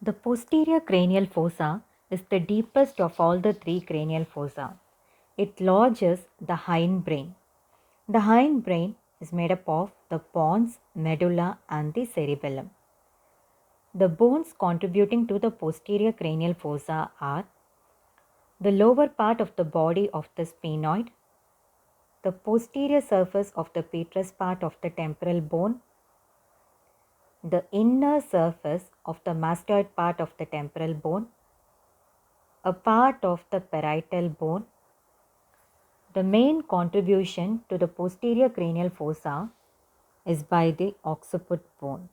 The posterior cranial fossa is the deepest of all the three cranial fossa. It lodges the hindbrain. The hindbrain is made up of the pons, medulla, and the cerebellum. The bones contributing to the posterior cranial fossa are the lower part of the body of the sphenoid, the posterior surface of the petrous part of the temporal bone, the inner surface of the mastoid part of the temporal bone, a part of the parietal bone. The main contribution to the posterior cranial fossa is by the occiput bone.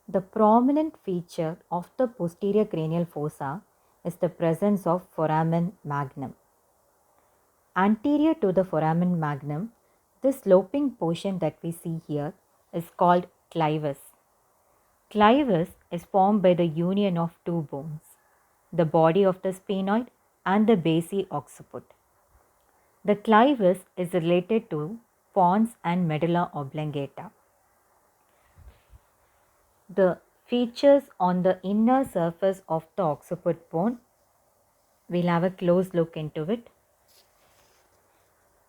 The prominent feature of the posterior cranial fossa is the presence of foramen magnum. Anterior to the foramen magnum, this sloping portion that we see here is called clivus. Clivus is formed by the union of two bones, the body of the sphenoid and the basi occiput. The clivus is related to pons and medulla oblongata. The features on the inner surface of the occiput bone, we'll have a close look into it.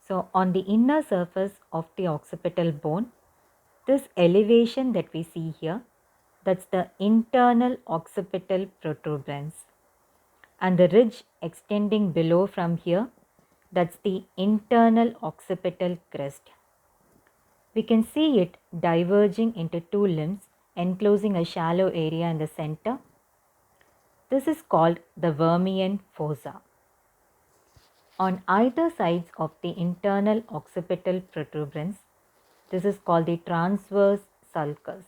So on the inner surface of the occipital bone, this elevation that we see here, that's the internal occipital protuberance. And the ridge extending below from here, that's the internal occipital crest. We can see it diverging into two limbs, enclosing a shallow area in the center. This is called the Vermian fossa. On either sides of the internal occipital protuberance, this is called the transverse sulcus.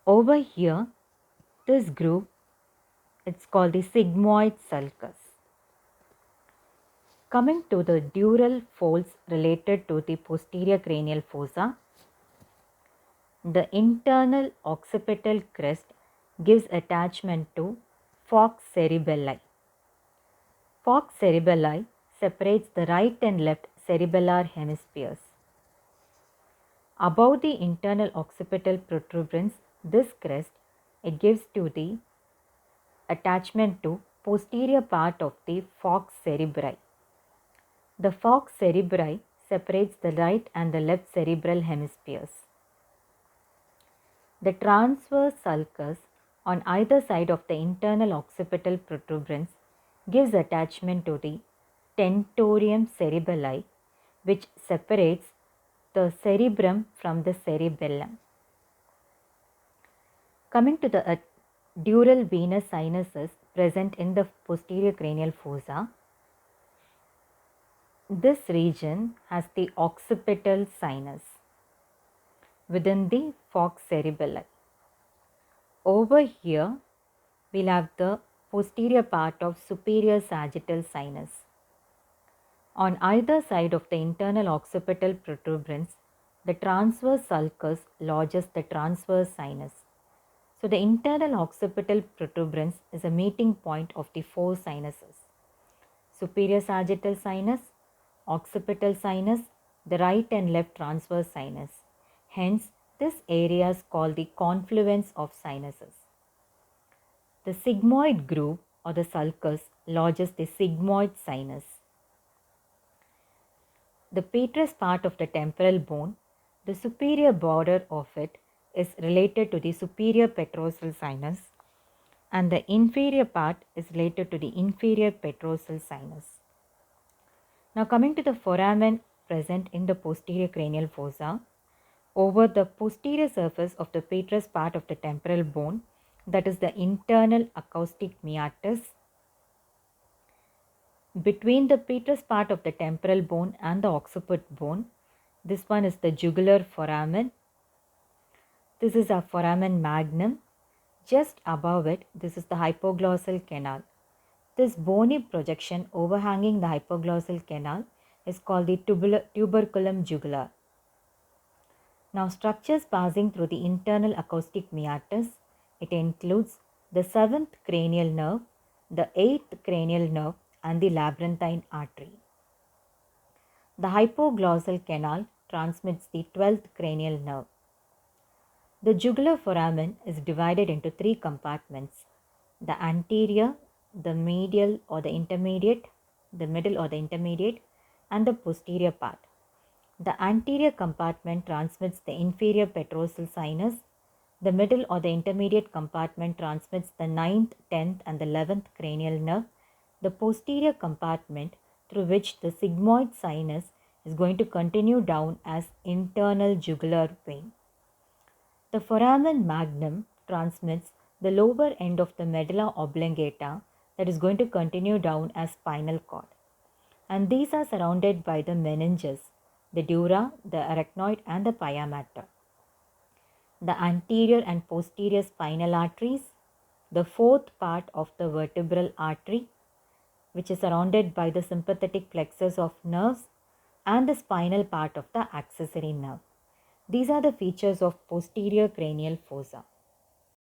Over here, this groove, it's called the sigmoid sulcus. Coming to the dural folds related to the posterior cranial fossa, the internal occipital crest gives attachment to falx cerebelli. Falx cerebelli separates the right and left cerebellar hemispheres. Above the internal occipital protuberance, this crest, it gives to the attachment to posterior part of the falx cerebri. The falx cerebri separates the right and the left cerebral hemispheres. The transverse sulcus on either side of the internal occipital protuberance gives attachment to the tentorium cerebelli, which separates the cerebrum from the cerebellum. Coming to the dural venous sinuses present in the posterior cranial fossa, this region has the occipital sinus within the falx cerebelli. Over here, we'll have the posterior part of superior sagittal sinus. On either side of the internal occipital protuberance, the transverse sulcus lodges the transverse sinus. So the internal occipital protuberance is a meeting point of the four sinuses: superior sagittal sinus, occipital sinus, the right and left transverse sinus. Hence, this area is called the confluence of sinuses. The sigmoid groove or the sulcus lodges the sigmoid sinus. The petrous part of the temporal bone, the superior border of it is related to the superior petrosal sinus, and the inferior part is related to the inferior petrosal sinus. Now coming to the foramen present in the posterior cranial fossa, over the posterior surface of the petrous part of the temporal bone, that is the internal acoustic meatus. Between the petrous part of the temporal bone and the occiput bone, this one is the jugular foramen. This is a foramen magnum. Just above it, this is the hypoglossal canal. This bony projection overhanging the hypoglossal canal is called the tuberculum jugular. Now, structures passing through the internal acoustic meatus, it includes the 7th cranial nerve, the 8th cranial nerve, and the labyrinthine artery. The hypoglossal canal transmits the 12th cranial nerve. The jugular foramen is divided into three compartments: the anterior, the medial or the intermediate, the middle or the intermediate, and the posterior part. The anterior compartment transmits the inferior petrosal sinus. The middle or the intermediate compartment transmits the 9th, 10th, and the 11th cranial nerve. The posterior compartment, through which the sigmoid sinus is going to continue down as internal jugular vein. The foramen magnum transmits the lower end of the medulla oblongata that is going to continue down as spinal cord. And these are surrounded by the meninges, the dura, the arachnoid, and the pia mater. The anterior and posterior spinal arteries, the fourth part of the vertebral artery, which is surrounded by the sympathetic plexus of nerves, and the spinal part of the accessory nerve. These are the features of posterior cranial fossa.